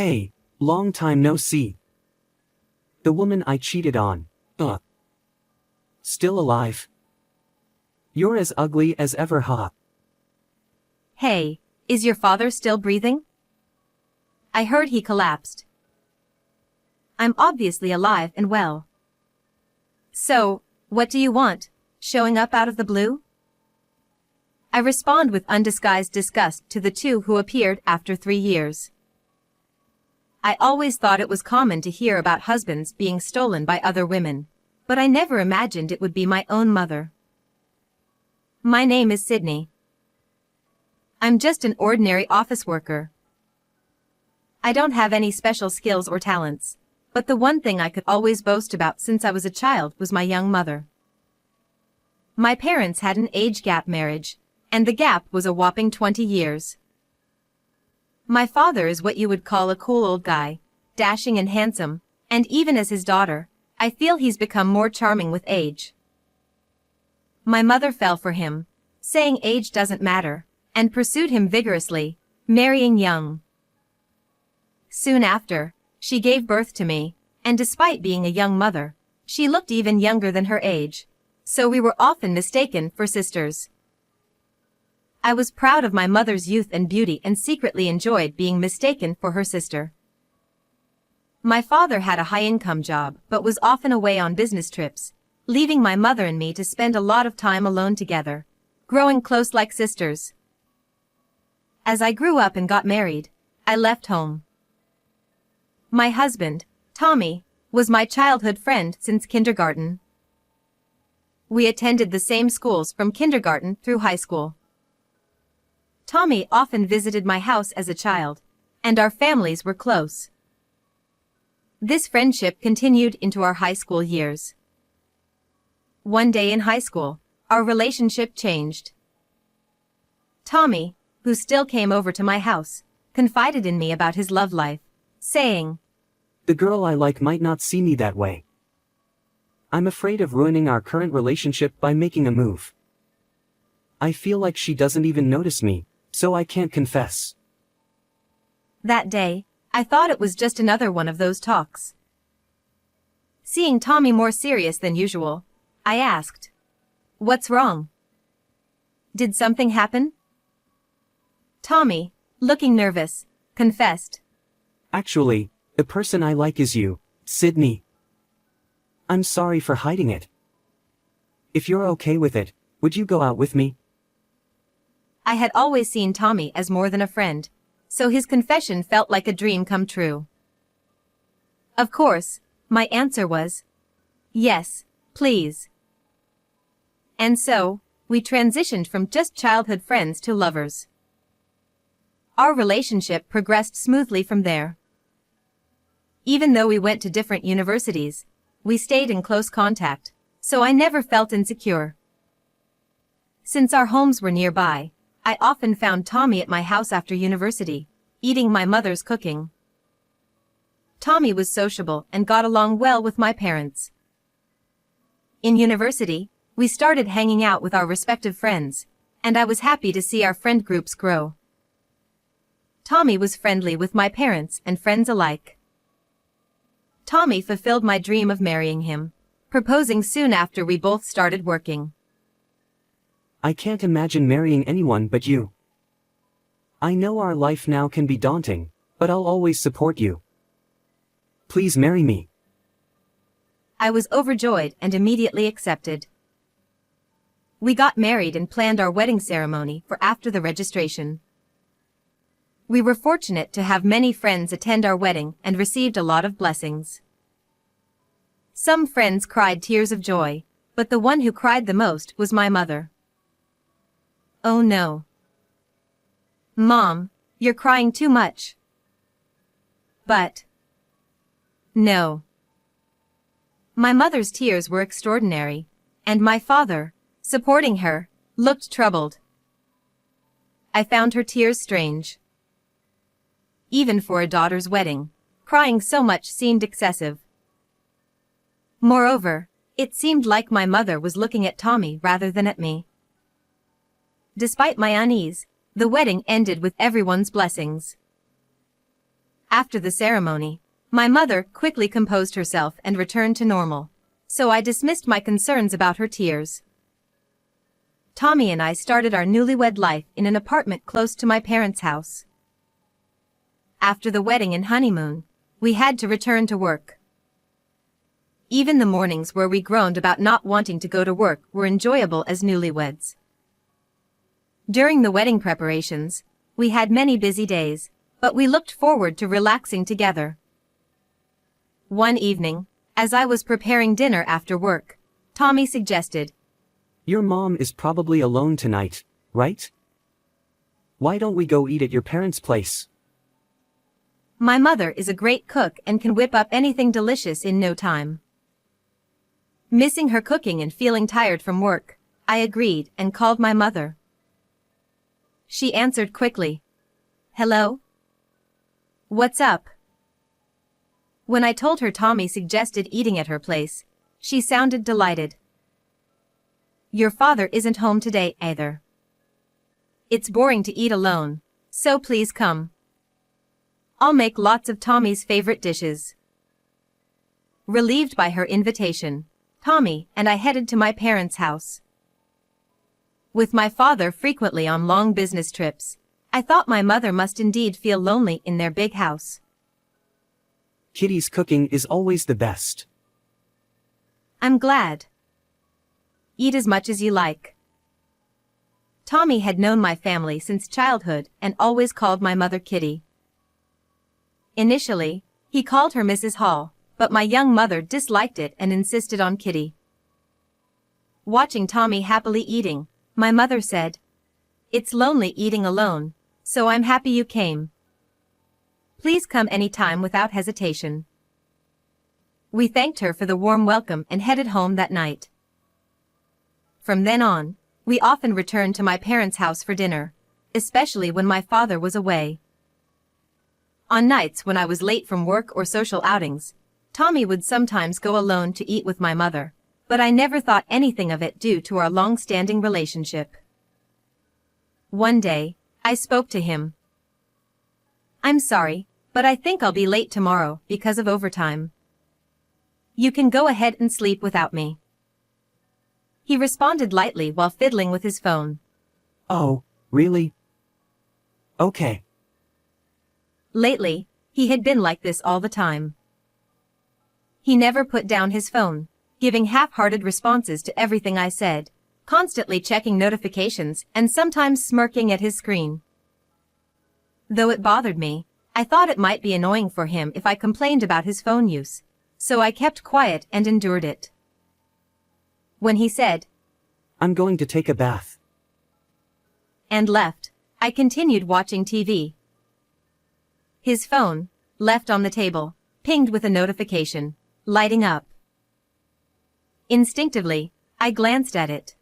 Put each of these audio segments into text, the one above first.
Hey, long time no see. The woman I cheated on. Still alive? You're as ugly as ever, huh? Hey, is your father still breathing? I heard he collapsed. I'm obviously alive and well. So, what do you want, showing up out of the blue? I respond with undisguised disgust to the two who appeared after 3 years. I always thought it was common to hear about husbands being stolen by other women, but I never imagined it would be my own mother. My name is Sydney. I'm just an ordinary office worker. I don't have any special skills or talents, but the one thing I could always boast about since I was a child was my young mother. My parents had an age gap marriage, and the gap was a whopping 20 years. My father is what you would call a cool old guy, dashing and handsome, and even as his daughter, I feel he's become more charming with age. My mother fell for him, saying age doesn't matter, and pursued him vigorously, marrying young. Soon after, she gave birth to me, and despite being a young mother, she looked even younger than her age, so we were often mistaken for sisters. I was proud of my mother's youth and beauty and secretly enjoyed being mistaken for her sister. My father had a high-income job but was often away on business trips, leaving my mother and me to spend a lot of time alone together, growing close like sisters. As I grew up and got married, I left home. My husband, Tommy, was my childhood friend since kindergarten. We attended the same schools from kindergarten through high school. Tommy often visited my house as a child, and our families were close. This friendship continued into our high school years. One day in high school, our relationship changed. Tommy, who still came over to my house, confided in me about his love life, saying, "The girl I like might not see me that way. I'm afraid of ruining our current relationship by making a move. I feel like she doesn't even notice me, so I can't confess." That day, I thought it was just another one of those talks. Seeing Tommy more serious than usual, I asked, "What's wrong? Did something happen?" Tommy, looking nervous, confessed, "Actually, the person I like is you, Sydney. I'm sorry for hiding it. If you're okay with it, would you go out with me?" I had always seen Tommy as more than a friend, so his confession felt like a dream come true. Of course, my answer was, "Yes, please." And so, we transitioned from just childhood friends to lovers. Our relationship progressed smoothly from there. Even though we went to different universities, we stayed in close contact, so I never felt insecure. Since our homes were nearby, I often found Tommy at my house after university, eating my mother's cooking. Tommy was sociable and got along well with my parents. In university, we started hanging out with our respective friends, and I was happy to see our friend groups grow. Tommy was friendly with my parents and friends alike. Tommy fulfilled my dream of marrying him, proposing soon after we both started working. I can't imagine marrying anyone but you. I know our life now can be daunting, but I'll always support you. Please marry me." I was overjoyed and immediately accepted. We got married and planned our wedding ceremony for after the registration. We were fortunate to have many friends attend our wedding and received a lot of blessings. Some friends cried tears of joy, but the one who cried the most was my mother. "Oh no. Mom, you're crying too much." But no. My mother's tears were extraordinary, and my father, supporting her, looked troubled. I found her tears strange. Even for a daughter's wedding, crying so much seemed excessive. Moreover, it seemed like my mother was looking at Tommy rather than at me. Despite my unease, the wedding ended with everyone's blessings. After the ceremony, my mother quickly composed herself and returned to normal, so I dismissed my concerns about her tears. Tommy and I started our newlywed life in an apartment close to my parents' house. After the wedding and honeymoon, we had to return to work. Even the mornings where we groaned about not wanting to go to work were enjoyable as newlyweds. During the wedding preparations, we had many busy days, but we looked forward to relaxing together. One evening, as I was preparing dinner after work, Tommy suggested, Your mom is probably alone tonight, right? Why don't we go eat at your parents' place? My mother is a great cook and can whip up anything delicious in no time. Missing her cooking and feeling tired from work, I agreed and called my mother. She answered quickly. Hello? What's up? When I told her Tommy suggested eating at her place, she sounded delighted. Your father isn't home today either. It's boring to eat alone, so please come. I'll make lots of Tommy's favorite dishes. Relieved by her invitation, Tommy and I headed to my parents' house. With my father frequently on long business trips, I thought my mother must indeed feel lonely in their big house. Kitty's cooking is always the best. I'm glad. Eat as much as you like. Tommy had known my family since childhood and always called my mother Kitty. Initially, he called her Mrs. Hall, but my young mother disliked it and insisted on Kitty. Watching Tommy happily eating, my mother said, It's lonely eating alone, so I'm happy you came. Please come any time without hesitation. We thanked her for the warm welcome and headed home that night. From then on, we often returned to my parents' house for dinner, especially when my father was away. On nights when I was late from work or social outings, Tommy would sometimes go alone to eat with my mother, but I never thought anything of it due to our long-standing relationship. One day, I spoke to him. I'm sorry, but I think I'll be late tomorrow because of overtime. You can go ahead and sleep without me. He responded lightly while fiddling with his phone. Oh, really? Okay. Lately, he had been like this all the time. He never put down his phone, giving half-hearted responses to everything I said, constantly checking notifications and sometimes smirking at his screen. Though it bothered me, I thought it might be annoying for him if I complained about his phone use, so I kept quiet and endured it. When he said, I'm going to take a bath. And left, I continued watching TV. His phone, left on the table, pinged with a notification, lighting up. Instinctively, I glanced at it.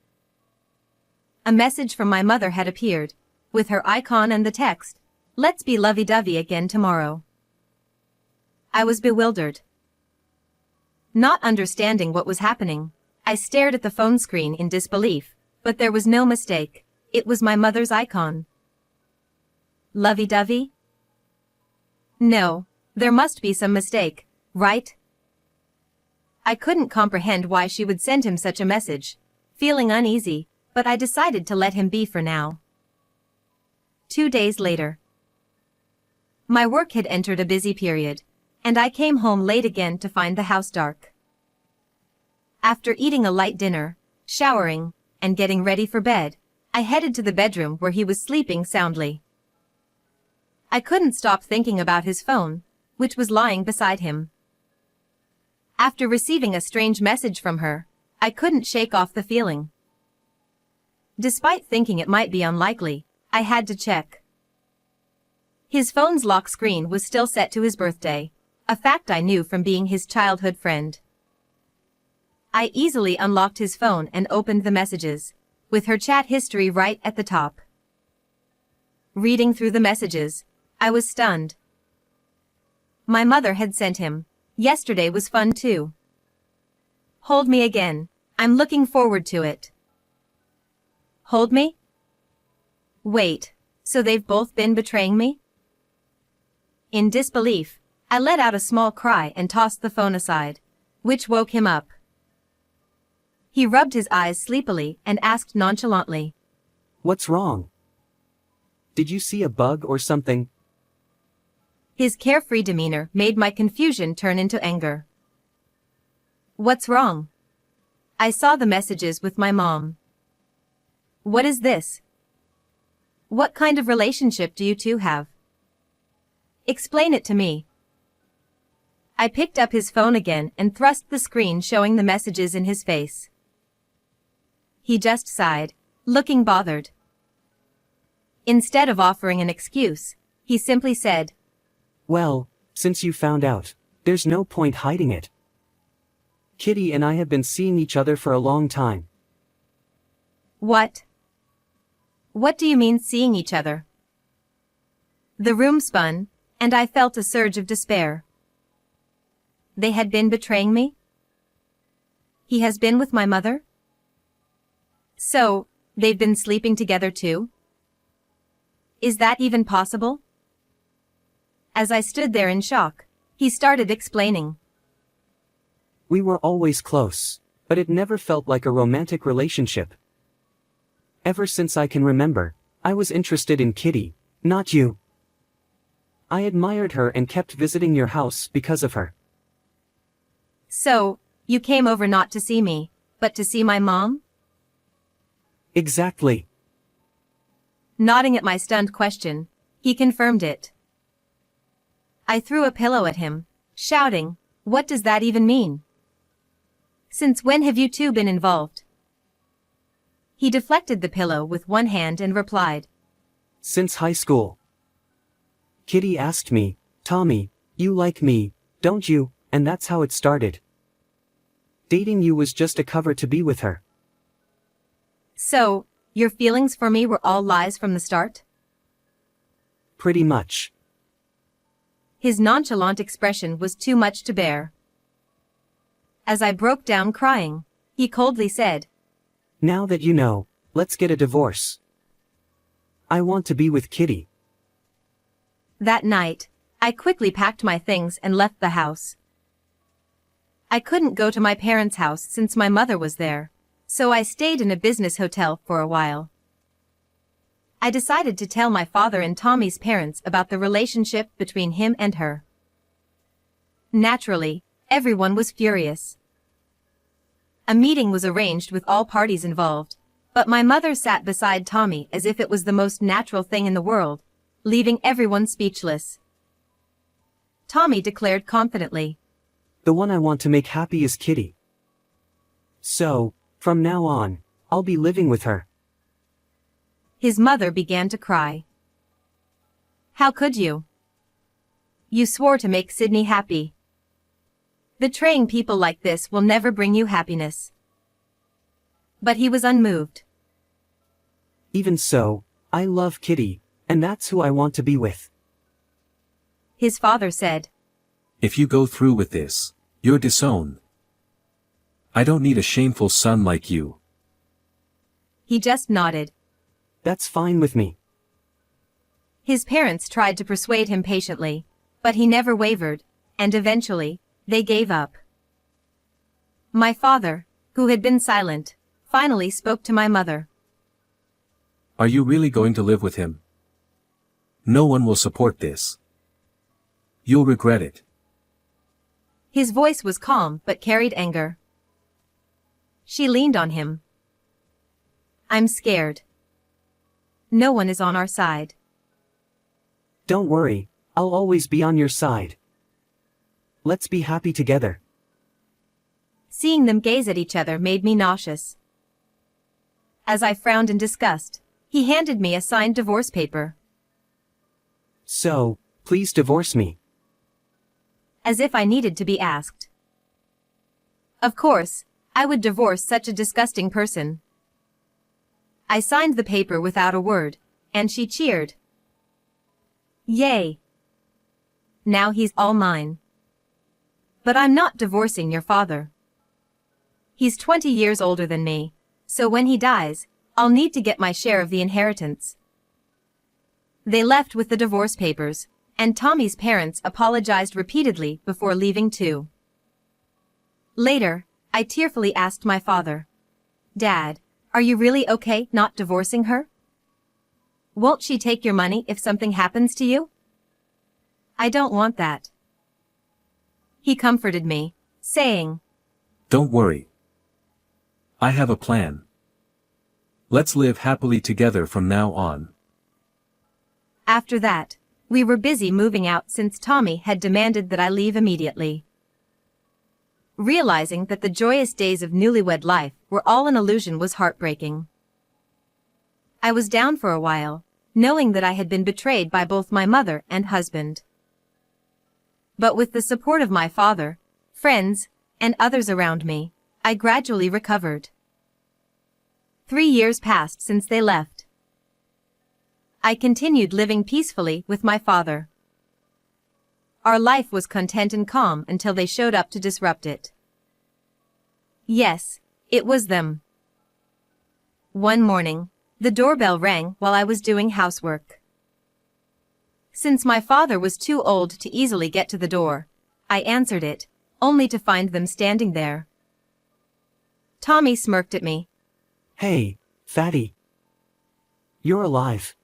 A message from my mother had appeared, with her icon and the text, Let's be lovey-dovey again tomorrow. I was bewildered. Not understanding what was happening, I stared at the phone screen in disbelief, but there was no mistake, it was my mother's icon. Lovey-dovey? No, there must be some mistake, right? I couldn't comprehend why she would send him such a message, feeling uneasy, but I decided to let him be for now. 2 days later. My work had entered a busy period, and I came home late again to find the house dark. After eating a light dinner, showering, and getting ready for bed, I headed to the bedroom where he was sleeping soundly. I couldn't stop thinking about his phone, which was lying beside him. After receiving a strange message from her, I couldn't shake off the feeling. Despite thinking it might be unlikely, I had to check. His phone's lock screen was still set to his birthday, a fact I knew from being his childhood friend. I easily unlocked his phone and opened the messages, with her chat history right at the top. Reading through the messages, I was stunned. My mother had sent him, Yesterday was fun too. Hold me again, I'm looking forward to it. Hold me? Wait, so they've both been betraying me? In disbelief, I let out a small cry and tossed the phone aside, which woke him up. He rubbed his eyes sleepily and asked nonchalantly, What's wrong? Did you see a bug or something? His carefree demeanor made my confusion turn into anger. What's wrong? I saw the messages with my mom. What is this? What kind of relationship do you two have? Explain it to me. I picked up his phone again and thrust the screen showing the messages in his face. He just sighed, looking bothered. Instead of offering an excuse, he simply said, Well, since you found out, there's no point hiding it. Kitty and I have been seeing each other for a long time. What? What do you mean seeing each other? The room spun, and I felt a surge of despair. They had been betraying me? He has been with my mother? So, they've been sleeping together too? Is that even possible? As I stood there in shock, he started explaining. We were always close, but it never felt like a romantic relationship. Ever since I can remember, I was interested in Kitty, not you. I admired her and kept visiting your house because of her. So, you came over not to see me, but to see my mom? Exactly. Nodding at my stunned question, he confirmed it. I threw a pillow at him, shouting, What does that even mean? Since when have you two been involved? He deflected the pillow with one hand and replied, Since high school. Kitty asked me, Tommy, you like me, don't you? And that's how it started. Dating you was just a cover to be with her. So, your feelings for me were all lies from the start? Pretty much. His nonchalant expression was too much to bear. As I broke down crying, he coldly said, Now that you know, let's get a divorce. I want to be with Kitty. That night, I quickly packed my things and left the house. I couldn't go to my parents' house since my mother was there, so I stayed in a business hotel for a while. I decided to tell my father and Tommy's parents about the relationship between him and her. Naturally, everyone was furious. A meeting was arranged with all parties involved, but my mother sat beside Tommy as if it was the most natural thing in the world, leaving everyone speechless. Tommy declared confidently, The one I want to make happy is Kitty. So, from now on, I'll be living with her. His mother began to cry. How could you? You swore to make Sydney happy. Betraying people like this will never bring you happiness. But he was unmoved. Even so, I love Kitty, and that's who I want to be with. His father said, If you go through with this, you're disowned. I don't need a shameful son like you. He just nodded. That's fine with me. His parents tried to persuade him patiently, but he never wavered, and eventually, they gave up. My father, who had been silent, finally spoke to my mother. Are you really going to live with him? No one will support this. You'll regret it. His voice was calm but carried anger. She leaned on him. I'm scared. No one is on our side. Don't worry, I'll always be on your side. Let's be happy together. Seeing them gaze at each other made me nauseous. As I frowned in disgust, he handed me a signed divorce paper. So, please divorce me. As if I needed to be asked. Of course, I would divorce such a disgusting person. I signed the paper without a word, and she cheered. Yay! Now he's all mine. But I'm not divorcing your father. He's 20 years older than me, so when he dies, I'll need to get my share of the inheritance. They left with the divorce papers, and Tommy's parents apologized repeatedly before leaving too. Later, I tearfully asked my father, "Dad, are you really okay not divorcing her? Won't she take your money if something happens to you?" "I don't want that." He comforted me, saying, Don't worry. I have a plan. Let's live happily together from now on. After that, we were busy moving out since Tommy had demanded that I leave immediately. Realizing that the joyous days of newlywed life were all an illusion was heartbreaking. I was down for a while, knowing that I had been betrayed by both my mother and husband. But with the support of my father, friends, and others around me, I gradually recovered. 3 years passed since they left. I continued living peacefully with my father. Our life was content and calm until they showed up to disrupt it. Yes, it was them. One morning, the doorbell rang while I was doing housework. Since my father was too old to easily get to the door, I answered it, only to find them standing there. Tommy smirked at me. Hey, fatty. You're alive.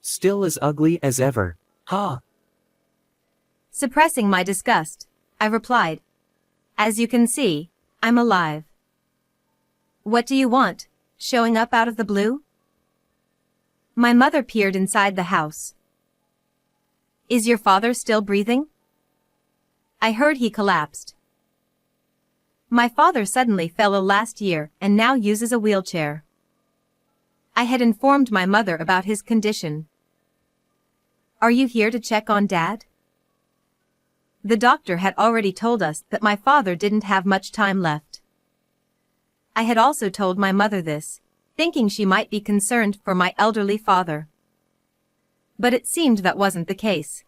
Still as ugly as ever, huh? Suppressing my disgust, I replied, "As you can see, I'm alive." "What do you want, showing up out of the blue?" My mother peered inside the house. "Is your father still breathing?" I heard he collapsed. My father suddenly fell ill last year and now uses a wheelchair. I had informed my mother about his condition. "Are you here to check on Dad?" The doctor had already told us that my father didn't have much time left. I had also told my mother this, thinking she might be concerned for my elderly father. But it seemed that wasn't the case.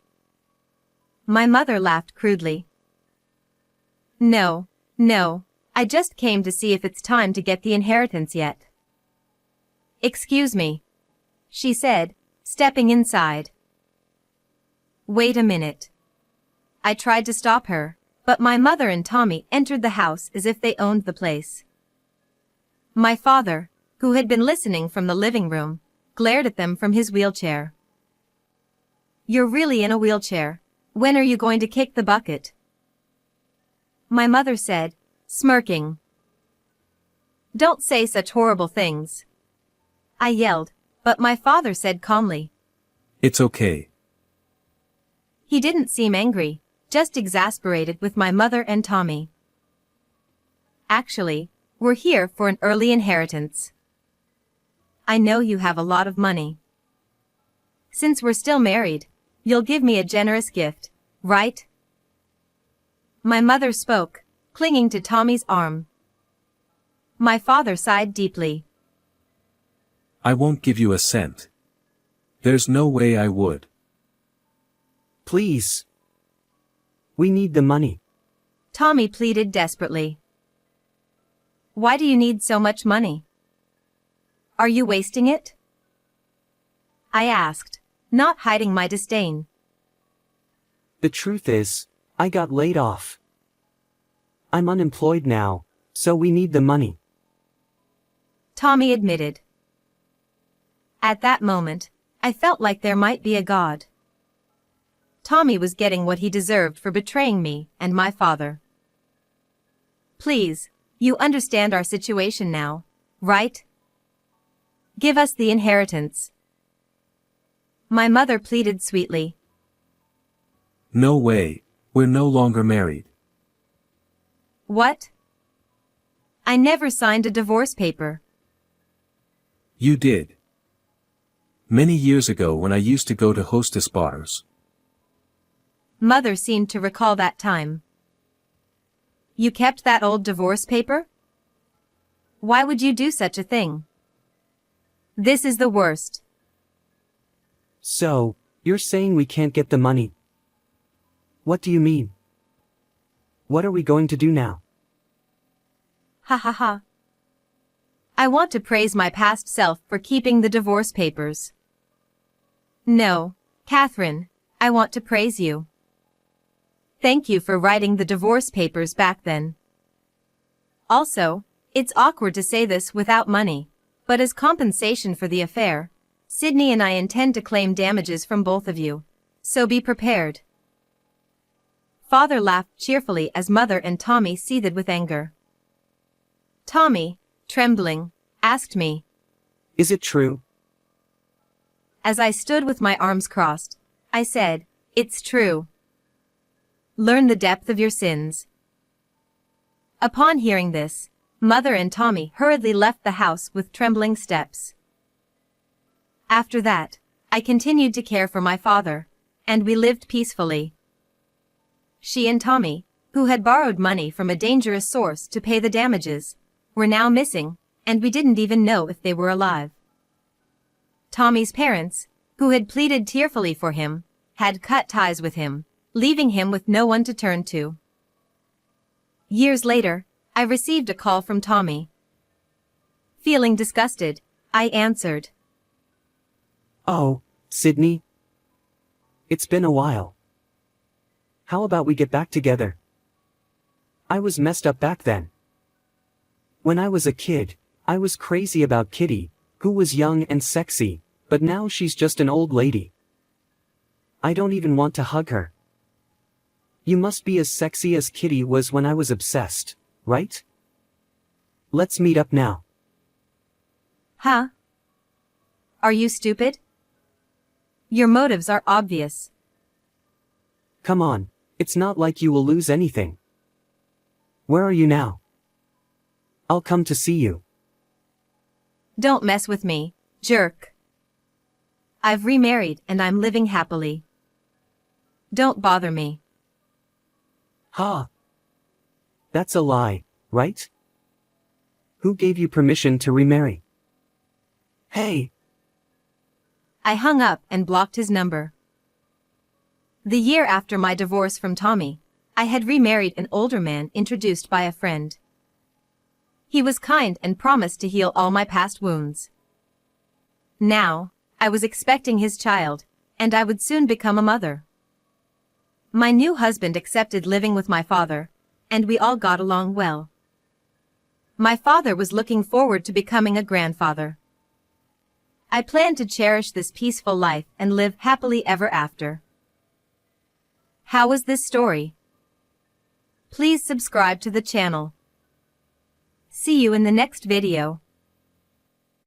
My mother laughed crudely. No, I just came to see if it's time to get the inheritance yet." "Excuse me," she said, stepping inside. "Wait a minute." I tried to stop her, but my mother and Tommy entered the house as if they owned the place. My father, who had been listening from the living room, glared at them from his wheelchair. "You're really in a wheelchair. When are you going to kick the bucket?" My mother said, smirking. "Don't say such horrible things," I yelled, but my father said calmly. It's okay. He didn't seem angry, just exasperated with my mother and Tommy. "Actually, we're here for an early inheritance. I know you have a lot of money. Since we're still married, you'll give me a generous gift, right?" My mother spoke, clinging to Tommy's arm. My father sighed deeply. I won't give you a cent. There's no way I would. Please. We need the money. Tommy pleaded desperately. "Why do you need so much money? Are you wasting it?" I asked, not hiding my disdain. The truth is, I got laid off. I'm unemployed now, so we need the money. Tommy admitted. At that moment, I felt like there might be a God. Tommy was getting what he deserved for betraying me and my father. "Please, you understand our situation now, right? Give us the inheritance." My mother pleaded sweetly. No way, we're no longer married. "What? I never signed a divorce paper." You did. Many years ago when I used to go to hostess bars. Mother seemed to recall that time. "You kept that old divorce paper? Why would you do such a thing? This is the worst." So, you're saying we can't get the money? What do you mean? What are we going to do now? Ha ha ha. I want to praise my past self for keeping the divorce papers. No, Catherine, I want to praise you. Thank you for writing the divorce papers back then. Also, it's awkward to say this without money, but as compensation for the affair, Sydney and I intend to claim damages from both of you. So be prepared. Father laughed cheerfully as Mother and Tommy seethed with anger. Tommy, trembling, asked me, Is it true? as I stood with my arms crossed, I said, It's true. Learn the depth of your sins. Upon hearing this, Mother and Tommy hurriedly left the house with trembling steps. After that, I continued to care for my father, and we lived peacefully. She and Tommy, who had borrowed money from a dangerous source to pay the damages, were now missing, and we didn't even know if they were alive. Tommy's parents, who had pleaded tearfully for him, had cut ties with him, leaving him with no one to turn to. Years later, I received a call from Tommy. Feeling disgusted, I answered. Oh, Sydney? It's been a while. How about we get back together? I was messed up back then. When I was a kid, I was crazy about Kitty, who was young and sexy, but now she's just an old lady. I don't even want to hug her. You must be as sexy as Kitty was when I was obsessed, right? Let's meet up now. Huh? Are you stupid? Your motives are obvious. Come on, it's not like you will lose anything. Where are you now? I'll come to see you. Don't mess with me, jerk. I've remarried and I'm living happily. Don't bother me. Ha! That's a lie, right? Who gave you permission to remarry? Hey! I hung up and blocked his number. The year after my divorce from Tommy, I had remarried an older man introduced by a friend. He was kind and promised to heal all my past wounds. Now, I was expecting his child, and I would soon become a mother. My new husband accepted living with my father, and we all got along well. My father was looking forward to becoming a grandfather. I planned to cherish this peaceful life and live happily ever after. How was this story? Please subscribe to the channel. See you in the next video.